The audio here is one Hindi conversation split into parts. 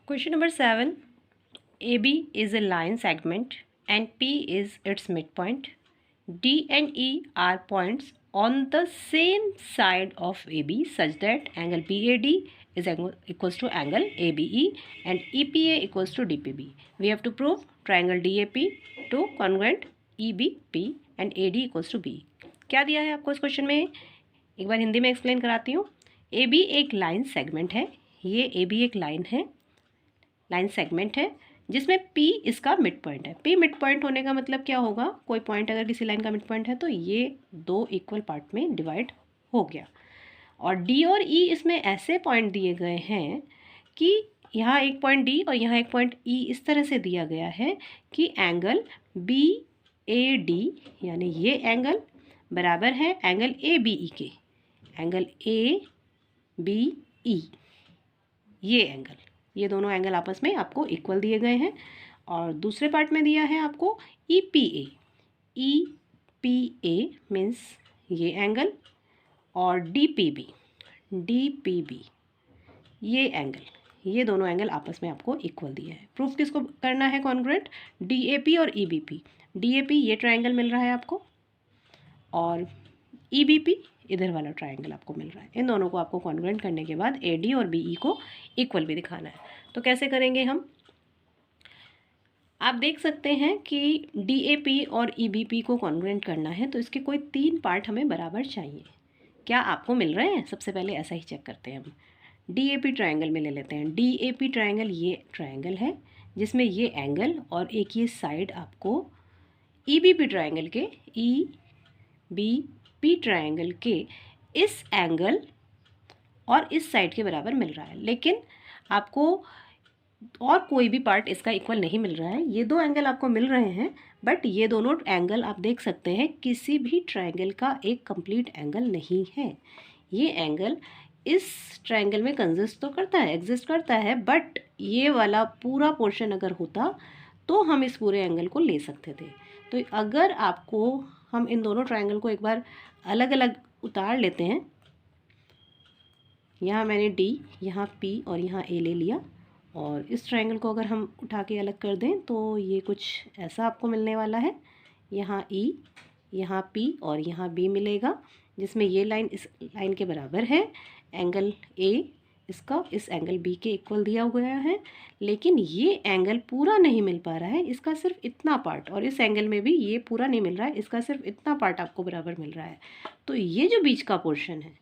Question number 7. AB is a line segment and P is its midpoint. D and E are points on the same side of AB such that angle BAD is equals to angle ABE and EPA equals to DPB. We have to prove triangle DAP to congruent EBP and AD equals to B. क्या दिया है आपको इस क्वेश्चन में? एक बार हिंदी में एक्सप्लेन कराती हूँ. AB एक लाइन सेगमेंट है. ये AB एक लाइन है, लाइन सेगमेंट है जिसमें P इसका मिड पॉइंट है. P मिड पॉइंट होने का मतलब क्या होगा? कोई पॉइंट अगर किसी लाइन का मिड पॉइंट है तो ये दो इक्वल पार्ट में डिवाइड हो गया. और D और E इसमें ऐसे पॉइंट दिए गए हैं कि यहाँ एक पॉइंट D और यहाँ एक पॉइंट E इस तरह से दिया गया है कि एंगल BAD यानी ये एंगल बराबर है एंगल ABE के. एंगल ABE ये एंगल, ये दोनों एंगल आपस में आपको इक्वल दिए गए हैं. और दूसरे पार्ट में दिया है आपको EPA. EPA मीन्स ये एंगल और DPB ये एंगल, ये दोनों एंगल आपस में आपको इक्वल दिए हैं. प्रूफ किसको करना है? कॉन्ग्रुएंट DAP और EBP. DAP ये ट्रायंगल मिल रहा है आपको और EBP इधर वाला ट्रायंगल आपको मिल रहा है. इन दोनों को आपको कॉन्ग्रुएंट करने के बाद AD और BE को इक्वल भी दिखाना है. तो कैसे करेंगे हम? आप देख सकते हैं कि DAP और EBP को कॉन्ग्रुएंट करना है तो इसके कोई 3 पार्ट हमें बराबर चाहिए. क्या आपको मिल रहे हैं? सबसे पहले ऐसा ही चेक करते हैं हम. DAP ट्रायंगल में ले लेते हैं. DAP ट्रायंगल ये ट्रायंगल है जिसमें ये एंगल और एक ये साइड आपको EBP ट्रायंगल के EBP ट्रायंगल के इस एंगल और इस साइड के बराबर मिल रहा है. लेकिन आपको और कोई भी पार्ट इसका इक्वल नहीं मिल रहा है. ये दो एंगल आपको मिल रहे हैं बट ये दोनों एंगल आप देख सकते हैं किसी भी ट्रायंगल का एक कंप्लीट एंगल नहीं है. ये एंगल इस ट्रायंगल में कंसिस्ट तो करता है, एग्जिस्ट करता है, बट ये वाला पूरा पोर्शन अगर होता तो हम इस पूरे एंगल को ले सकते थे. तो अगर आपको हम इन दोनों ट्रायंगल को एक बार अलग अलग उतार लेते हैं. यहाँ मैंने D, यहाँ P और यहाँ A ले लिया और इस ट्रायंगल को अगर हम उठा के अलग कर दें तो ये कुछ ऐसा आपको मिलने वाला है. यहाँ E, यहाँ P और यहाँ B मिलेगा जिसमें ये लाइन इस लाइन के बराबर है. एंगल A इसका इस एंगल B के इक्वल दिया गया है लेकिन ये एंगल पूरा नहीं मिल पा रहा है. इसका सिर्फ इतना पार्ट, और इस एंगल में भी ये पूरा नहीं मिल रहा है, इसका सिर्फ इतना पार्ट आपको बराबर मिल रहा है. तो ये जो बीच का पोर्शन है,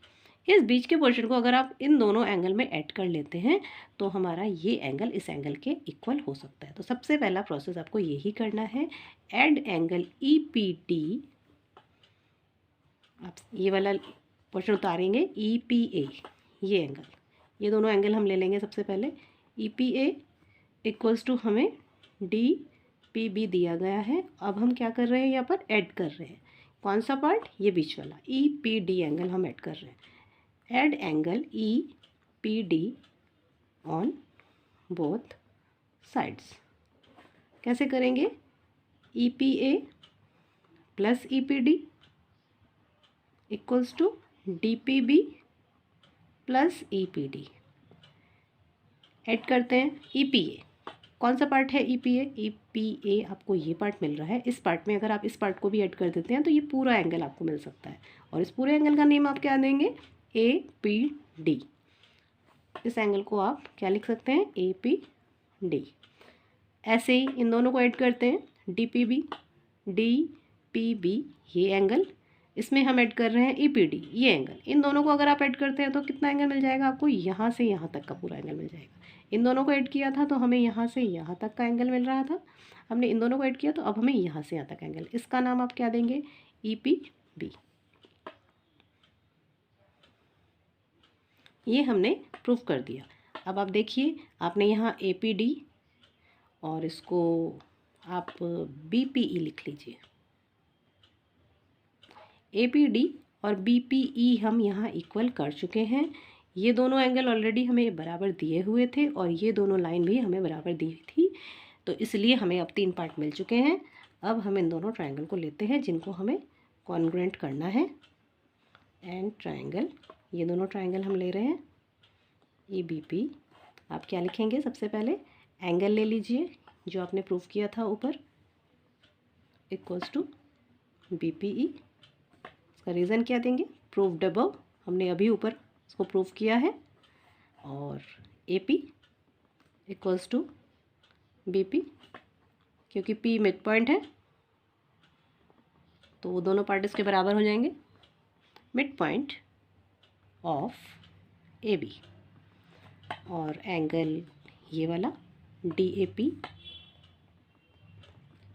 इस बीच के पोर्शन को अगर आप इन दोनों एंगल में ऐड कर लेते हैं तो हमारा ये एंगल इस एंगल के इक्वल हो सकता है. तो सबसे पहला प्रोसेस आपको यही करना है. ऐड एंगल EPD, आप ये वाला पोर्शन उतारेंगे. EPA ये एंगल, ये दोनों एंगल हम ले लेंगे. सबसे पहले EPA इक्वल्स टू हमें DPB दिया गया है. अब हम क्या कर रहे हैं? यहाँ पर ऐड कर रहे हैं. कौन सा पार्ट? ये बीच वाला EPD एंगल हम ऐड कर रहे हैं. Add angle EPD on both sides. कैसे करेंगे? EPA plus EPD equals to DPB plus EPD. Add करते हैं. EPA कौन सा पार्ट है? EPA आपको ये पार्ट मिल रहा है. इस पार्ट में अगर आप इस पार्ट को भी ऐड कर देते हैं तो ये पूरा एंगल आपको मिल सकता है. और इस पूरे एंगल का नेम आप क्या देंगे? APD. इस एंगल को आप क्या लिख सकते हैं? APD. ऐसे ही इन दोनों को ऐड करते हैं. DPB ये एंगल, इसमें हम ऐड कर रहे हैं EPD ये एंगल. इन दोनों को अगर आप ऐड करते हैं तो कितना एंगल मिल जाएगा आपको? यहाँ से यहाँ तक का पूरा एंगल मिल जाएगा. इन दोनों को ऐड किया था तो हमें यहाँ से यहाँ तक का एंगल मिल रहा था. हमने इन दोनों को ऐड किया तो अब हमें यहाँ से यहाँ तक एंगल. इसका नाम आप क्या देंगे? EPB. ये हमने प्रूफ कर दिया. अब आप देखिए, आपने यहाँ APD और इसको आप BPE लिख लीजिए. APD और BPE हम यहाँ इक्वल कर चुके हैं. ये दोनों एंगल ऑलरेडी हमें बराबर दिए हुए थे और ये दोनों लाइन भी हमें बराबर दी थी, तो इसलिए हमें अब 3 पार्ट मिल चुके हैं. अब हम इन दोनों ट्रायंगल को लेते हैं जिनको हमें कॉन्ग्रुएंट करना है. एंड ट्रायंगल, ये दोनों ट्रायंगल हम ले रहे हैं EBP आप क्या लिखेंगे? सबसे पहले एंगल ले लीजिए जो आपने प्रूफ किया था ऊपर, इक्वल्स टू BPE। इसका रीज़न क्या देंगे? प्रूव्ड अबव, हमने अभी ऊपर इसको प्रूफ किया है। और AP इक्वल्स टू BP, क्योंकि P मिड पॉइंट है तो वो दोनों पार्ट इसके बराबर हो जाएंगे। मिड पॉइंट ऑफ AB और एंगल ये वाला DAP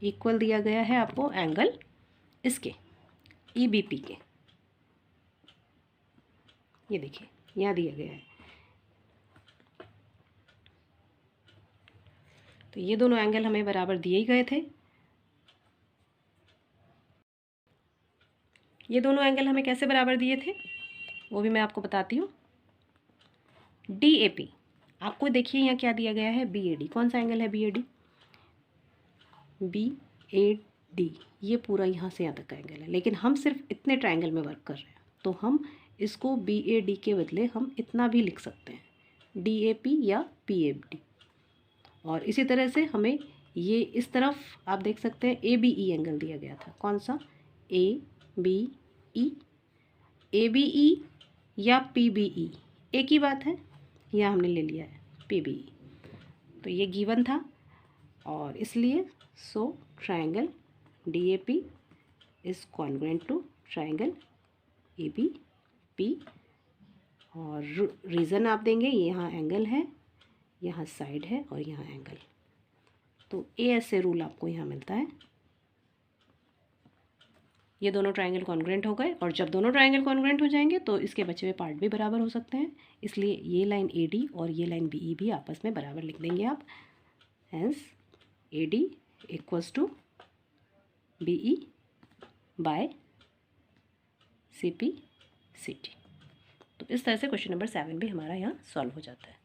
इक्वल दिया गया है आपको एंगल इसके EBP के। ये देखिए यहाँ दिया गया है। तो ये दोनों एंगल हमें बराबर दिए ही गए थे। ये दोनों एंगल हमें कैसे बराबर दिए थे वो भी मैं आपको बताती हूँ। DAP आपको देखिए यहाँ क्या दिया गया है? BAD। कौन सा एंगल है BAD? BAD ये पूरा यहाँ से यहाँ तक का एंगल है, लेकिन हम सिर्फ इतने ट्रायंगल में वर्क कर रहे हैं तो हम इसको BAD के बदले हम इतना भी लिख सकते हैं, DAP या PAD। और इसी तरह से हमें ये इस तरफ आप देख सकते हैं ABE एंगल दिया गया था। कौन सा? ABE। ABE या PBE एक ही बात है, यह हमने ले लिया है PBE। तो ये गिवन था और इसलिए so triangle DAP is congruent to triangle ABP। और रीज़न आप देंगे, यहाँ एंगल है, यहाँ साइड है और यहाँ एंगल। तो ASA रूल आपको यहाँ मिलता है। ये दोनों ट्रायंगल कॉन्ग्रुएंट हो गए और जब दोनों ट्रायंगल कॉन्ग्रुएंट हो जाएंगे तो इसके बचे हुए पार्ट भी बराबर हो सकते हैं। इसलिए ये लाइन AD और ये लाइन BE भी आपस में बराबर लिख देंगे आप। Hence AD equals to BE by CP CT। तो इस तरह से क्वेश्चन नंबर 7 भी हमारा यहाँ सॉल्व हो जाता है।